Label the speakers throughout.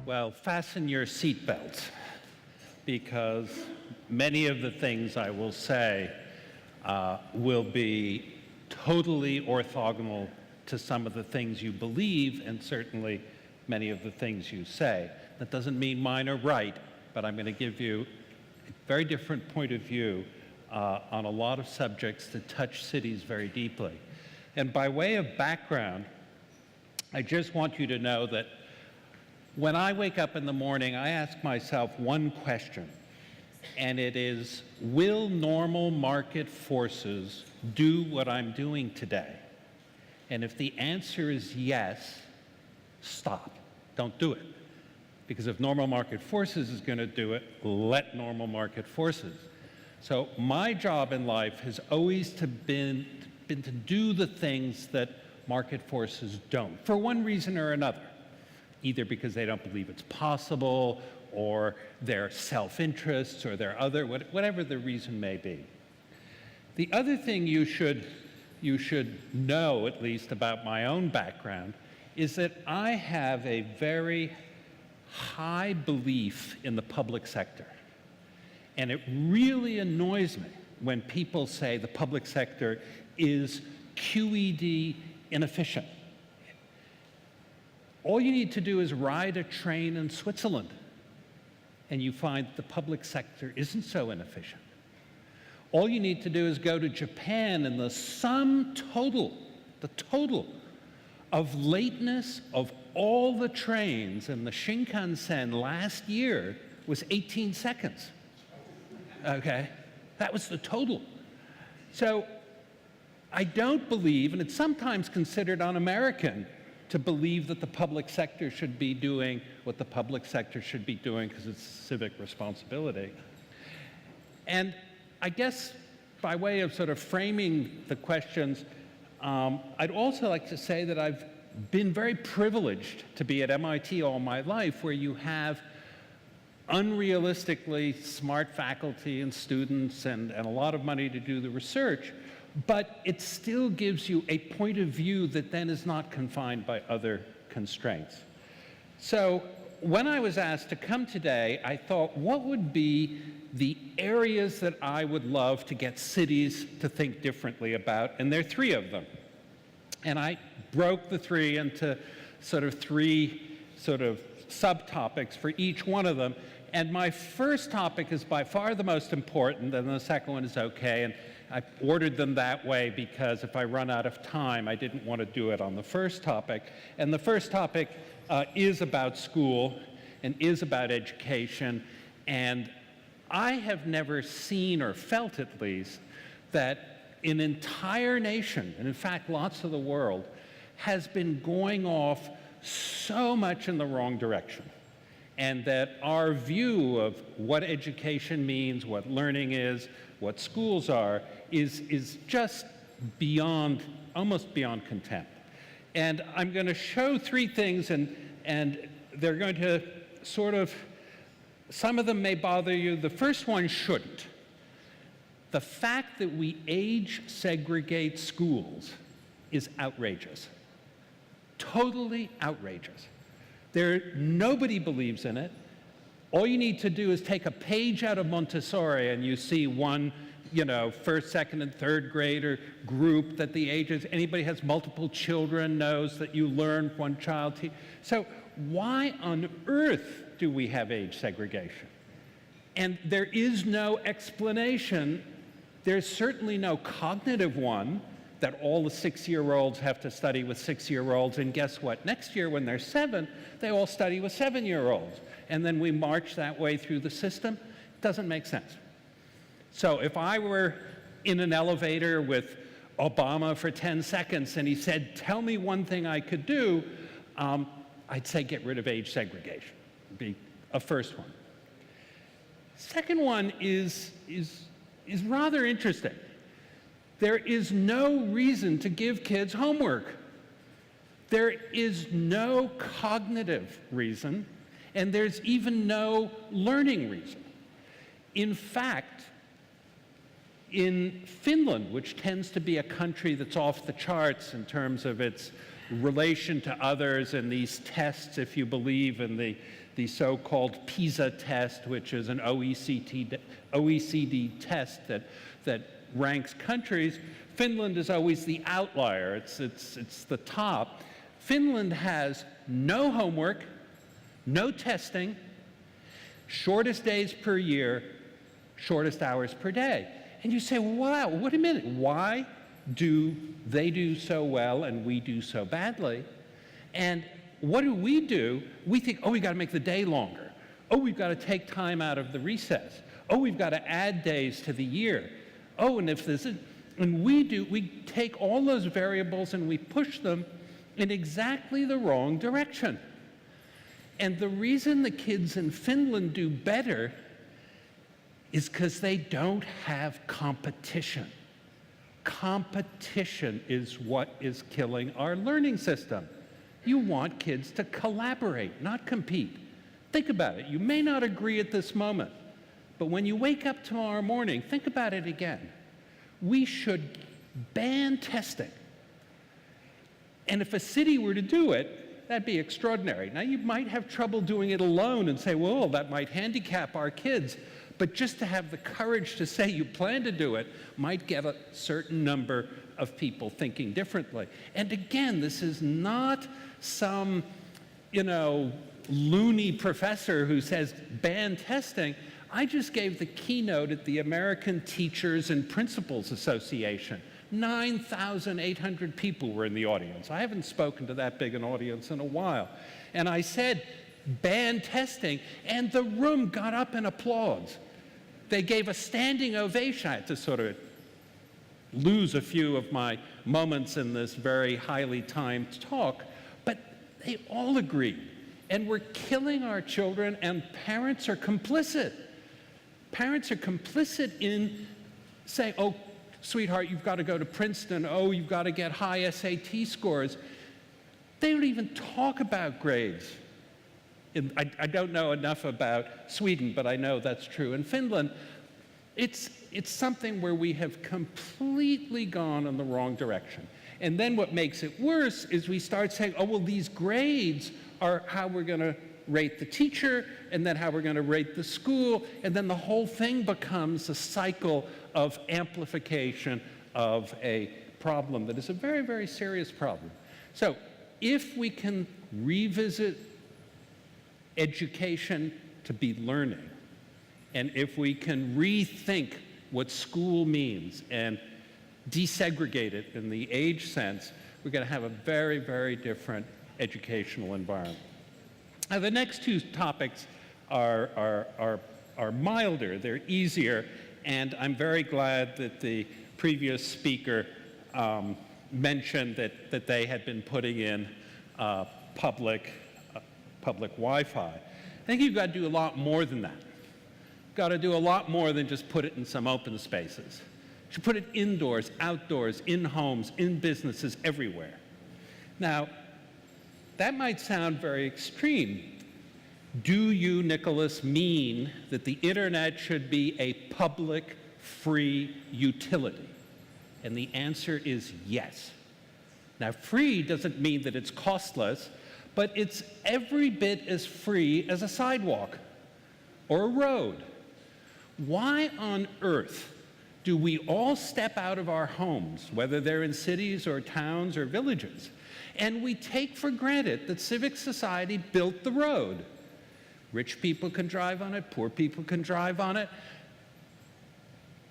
Speaker 1: Well, fasten your seatbelts, because many of the things I will say will be totally orthogonal to some of the things you believe, and certainly many of the things you say. That doesn't mean mine are right, but I'm going to give you a very different point of view on a lot of subjects that touch cities very deeply. And by way of background, I just want you to know that when I wake up in the morning, I ask myself one question, and it is, will normal market forces do what I'm doing today? And if the answer is yes, stop. Don't do it. Because if normal market forces is going to do it, let normal market forces. So my job in life has always been to do the things that market forces don't, for one reason or another. Either because they don't believe it's possible, or their self-interests, or their other, whatever the reason may be. The other thing you should know, at least about my own background, is that I have a very high belief in the public sector. And it really annoys me when people say the public sector is QED inefficient. All you need to do is ride a train in Switzerland, and you find the public sector isn't so inefficient. All you need to do is go to Japan, and the total of lateness of all the trains in the Shinkansen last year was 18 seconds. Okay? That was the total. So I don't believe, and it's sometimes considered un-American, to believe that the public sector should be doing what the public sector should be doing because it's civic responsibility. And I guess by way of sort of framing the questions, I'd also like to say that I've been very privileged to be at MIT all my life, where you have unrealistically smart faculty and students and a lot of money to do the research, but it still gives you a point of view that then is not confined by other constraints. So when I was asked to come today, I thought, what would be the areas that I would love to get cities to think differently about? And there are three of them. And I broke the three into three subtopics for each one of them. And my first topic is by far the most important, and the second one is okay. And I ordered them that way because if I run out of time, I didn't want to do it on the first topic. And the first topic is about school and is about education. And I have never seen, or felt at least, that an entire nation, and in fact lots of the world, has been going off so much in the wrong direction. And that our view of what education means, what learning is, what schools are, is just beyond, almost beyond contempt. And I'm going to show three things, and they're going to some of them may bother you. The first one shouldn't. The fact that we age segregate schools is outrageous. Totally outrageous. Nobody believes in it. All you need to do is take a page out of Montessori and you see one, first, second, and third grader group that the ages, anybody has multiple children knows that you learn one child. So why on earth do we have age segregation? And there is no explanation. There's certainly no cognitive one, that all the 6-year-olds have to study with 6-year-olds, and guess what? Next year when they're 7, they all study with 7-year-olds. And then we march that way through the system. It doesn't make sense. So if I were in an elevator with Obama for 10 seconds and he said, tell me one thing I could do, I'd say get rid of age segregation. Would be a first one. Second one is rather interesting. There is no reason to give kids homework. There is no cognitive reason, and there's even no learning reason. In fact, in Finland, which tends to be a country that's off the charts in terms of its relation to others and these tests, if you believe in the the so-called PISA test, which is an OECD test that ranks countries. Finland is always the outlier. It's the top. Finland has no homework, no testing, shortest days per year, shortest hours per day. And you say, wow, wait a minute, why do they do so well and we do so badly? And what do? We think, oh, we've got to make the day longer. Oh, we've got to take time out of the recess. Oh, we've got to add days to the year. Oh, and if this is, and we take all those variables and we push them in exactly the wrong direction. And the reason the kids in Finland do better is because they don't have competition. Competition is what is killing our learning system. You want kids to collaborate, not compete. Think about it. You may not agree at this moment, but when you wake up tomorrow morning, think about it again. We should ban testing. And if a city were to do it, that'd be extraordinary. Now, you might have trouble doing it alone and say, well, that might handicap our kids. But just to have the courage to say you plan to do it might get a certain number of people thinking differently. And again, this is not some, loony professor who says ban testing. I just gave the keynote at the American Teachers and Principals Association. 9,800 people were in the audience. I haven't spoken to that big an audience in a while. And I said, ban testing, and the room got up and applauds. They gave a standing ovation. I had to sort of lose a few of my moments in this very highly timed talk, but they all agreed. And we're killing our children, and parents are complicit. Parents are complicit in saying, oh, sweetheart, you've got to go to Princeton. Oh, you've got to get high SAT scores. They don't even talk about grades. I don't know enough about Sweden, but I know that's true in Finland. It's something where we have completely gone in the wrong direction. And then what makes it worse is we start saying, oh, well, these grades are how we're going to rate the teacher, and then how we're going to rate the school, and then the whole thing becomes a cycle of amplification of a problem that is a very, very serious problem. So if we can revisit education to be learning, and if we can rethink what school means and desegregate it in the age sense, we're going to have a very, very different educational environment. Now, the next two topics are milder, they're easier, and I'm very glad that the previous speaker mentioned that they had been putting in public Wi-Fi. I think you've got to do a lot more than that. You've got to do a lot more than just put it in some open spaces. You should put it indoors, outdoors, in homes, in businesses, everywhere. Now, that might sound very extreme. Do you, Nicholas, mean that the internet should be a public, free utility? And the answer is yes. Now, free doesn't mean that it's costless, but it's every bit as free as a sidewalk or a road. Why on earth do we all step out of our homes, whether they're in cities or towns or villages, and we take for granted that civic society built the road? Rich people can drive on it, poor people can drive on it,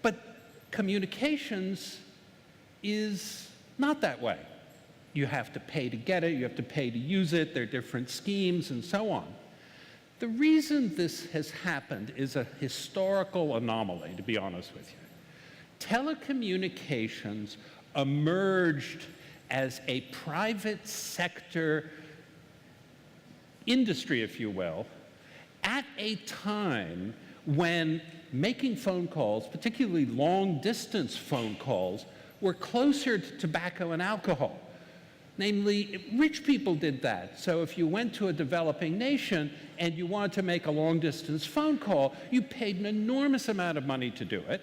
Speaker 1: but communications is not that way. You have to pay to get it, you have to pay to use it, there are different schemes and so on. The reason this has happened is a historical anomaly, to be honest with you. Telecommunications emerged as a private sector industry, if you will, at a time when making phone calls, particularly long-distance phone calls, were closer to tobacco and alcohol. Namely, rich people did that. So if you went to a developing nation and you wanted to make a long-distance phone call, you paid an enormous amount of money to do it.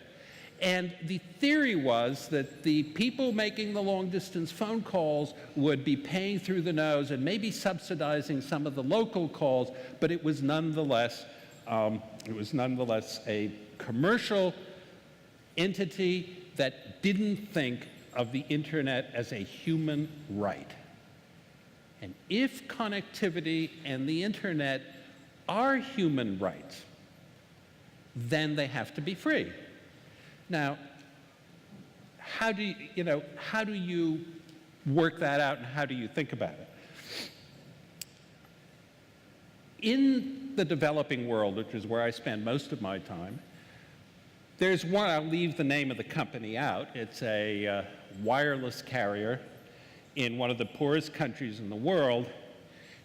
Speaker 1: And the theory was that the people making the long-distance phone calls would be paying through the nose and maybe subsidizing some of the local calls, but it was nonetheless a commercial entity that didn't think of the internet as a human right. And if connectivity and the internet are human rights, then they have to be free. Now, how do you work that out, and how do you think about it? In the developing world, which is where I spend most of my time, there's one, I'll leave the name of the company out. It's a wireless carrier in one of the poorest countries in the world,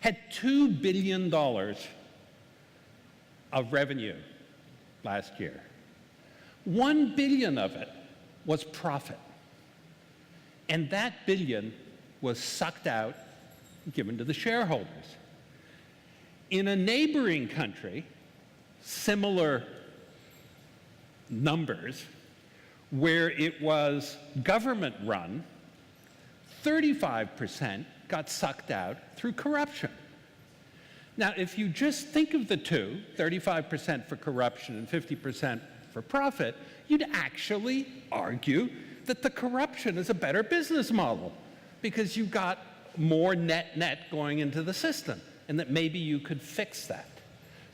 Speaker 1: had $2 billion of revenue last year. 1 billion of it was profit. And that billion was sucked out, given to the shareholders. In a neighboring country, similar numbers, where it was government run, 35% got sucked out through corruption. Now, if you just think of the two, 35% for corruption and 50% for profit, you'd actually argue that the corruption is a better business model because you've got more net going into the system, and that maybe you could fix that.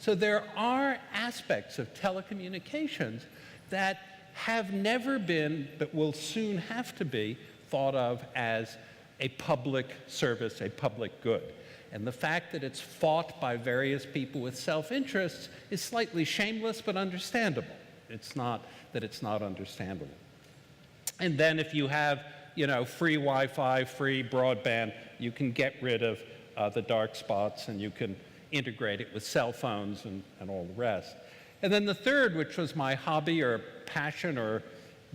Speaker 1: So there are aspects of telecommunications that have never been, but will soon have to be, thought of as a public service, a public good. And the fact that it's fought by various people with self-interests is slightly shameless but understandable. It's not that it's not understandable. And then if you have, free Wi-Fi, free broadband, you can get rid of the dark spots, and you can integrate it with cell phones and all the rest. And then the third, which was my hobby or passion or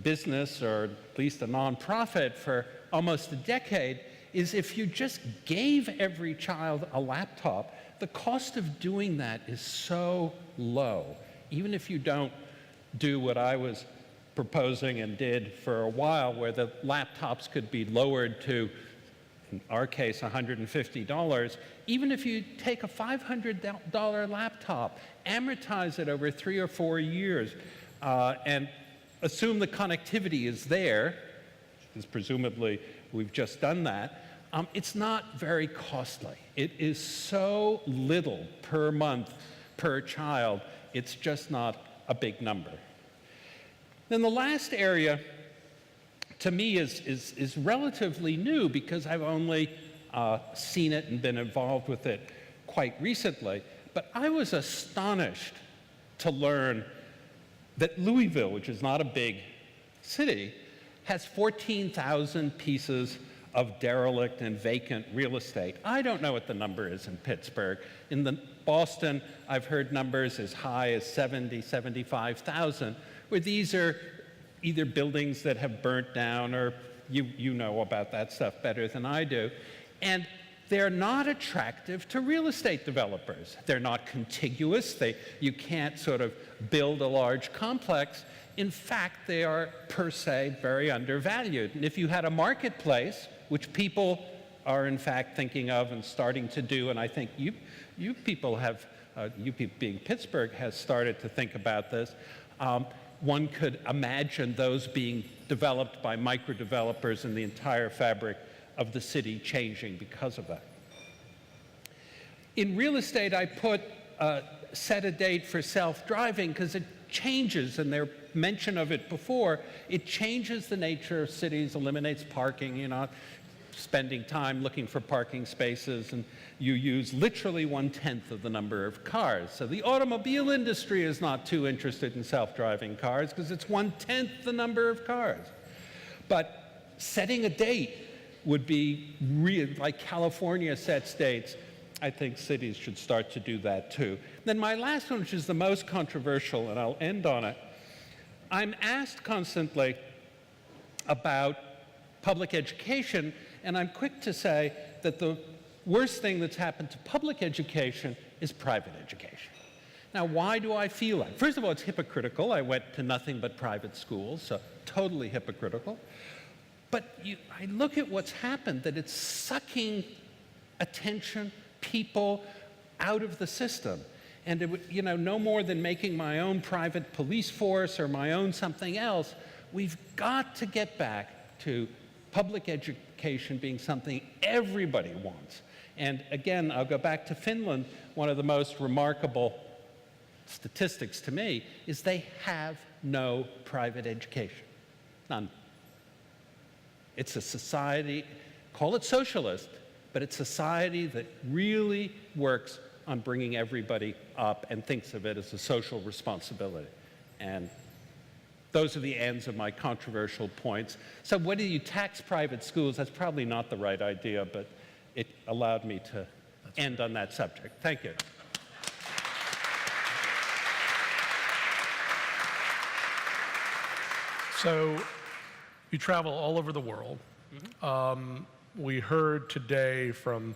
Speaker 1: business, or at least a nonprofit for almost a decade, is if you just gave every child a laptop, the cost of doing that is so low. Even if you don't do what I was proposing and did for a while, where the laptops could be lowered to, in our case, $150, even if you take a $500 laptop, amortize it over 3 or 4 years, and assume the connectivity is there, because presumably we've just done that, it's not very costly. It is so little per month, per child, it's just not a big number. Then the last area, to me, is relatively new because I've only seen it and been involved with it quite recently. But I was astonished to learn that Louisville, which is not a big city, has 14,000 pieces of derelict and vacant real estate. I don't know what the number is in Pittsburgh. In Boston, I've heard numbers as high as 70, 75,000, where these are either buildings that have burnt down, or you know about that stuff better than I do. And they're not attractive to real estate developers. They're not contiguous. You can't sort of build a large complex. In fact, they are per se very undervalued. And if you had a marketplace, which people are in fact thinking of and starting to do, and I think you people being Pittsburgh has started to think about this, one could imagine those being developed by micro-developers and the entire fabric of the city changing because of that. In real estate, I set a date for self-driving because it changes, and there's mention of it before, it changes the nature of cities, eliminates parking, you're not spending time looking for parking spaces, and you use literally 1/10 of the number of cars. So the automobile industry is not too interested in self-driving cars because it's 1/10 the number of cars. But setting a date would be real, like California sets dates. I think cities should start to do that too. Then my last one, which is the most controversial, and I'll end on it. I'm asked constantly about public education, and I'm quick to say that the worst thing that's happened to public education is private education. Now, why do I feel that? First of all, it's hypocritical. I went to nothing but private schools, so totally hypocritical. But I look at what's happened, that it's sucking attention, people out of the system. And it would, no more than making my own private police force or my own something else, we've got to get back to public education being something everybody wants. And again, I'll go back to Finland. One of the most remarkable statistics to me is they have no private education. None. It's a society, call it socialist, but it's a society that really works on bringing everybody up and thinks of it as a social responsibility. And those are the ends of my controversial points. So whether you tax private schools, that's probably not the right idea, but it allowed me to end on that subject. Thank you.
Speaker 2: So you travel all over the world. We heard today from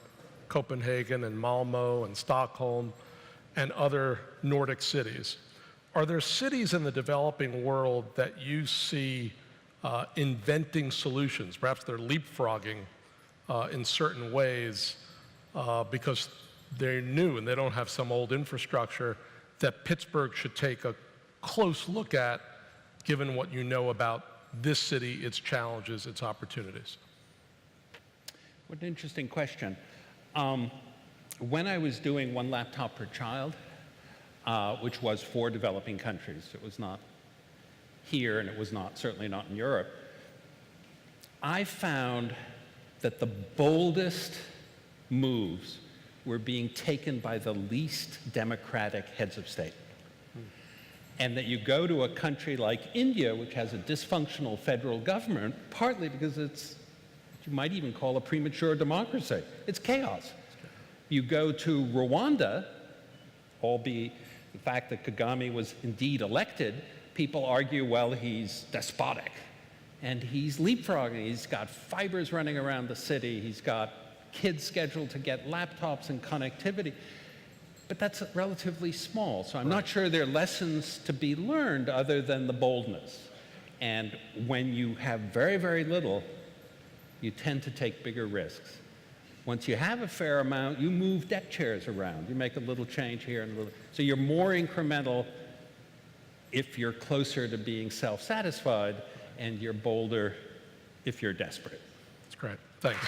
Speaker 2: Copenhagen and Malmo and Stockholm and other Nordic cities. Are there cities in the developing world that you see inventing solutions? Perhaps they're leapfrogging in certain ways because they're new and they don't have some old infrastructure that Pittsburgh should take a close look at, given what you know about this city, its challenges, its opportunities?
Speaker 1: What an interesting question. When I was doing one laptop per child, which was for developing countries, it was not here and it was certainly not in Europe, I found that the boldest moves were being taken by the least democratic heads of state. And that you go to a country like India, which has a dysfunctional federal government, partly because it's what you might even call a premature democracy. It's chaos. You go to Rwanda, albeit the fact that Kagame was indeed elected, people argue, well, he's despotic. And he's leapfrogging. He's got fibers running around the city. He's got kids scheduled to get laptops and connectivity. But that's relatively small, so I'm not sure there are lessons to be learned other than the boldness. And when you have very, very little, you tend to take bigger risks. Once you have a fair amount, you move deck chairs around. You make a little change here and a little. So you're more incremental if you're closer to being self-satisfied, and you're bolder if you're desperate.
Speaker 2: That's great. Thanks.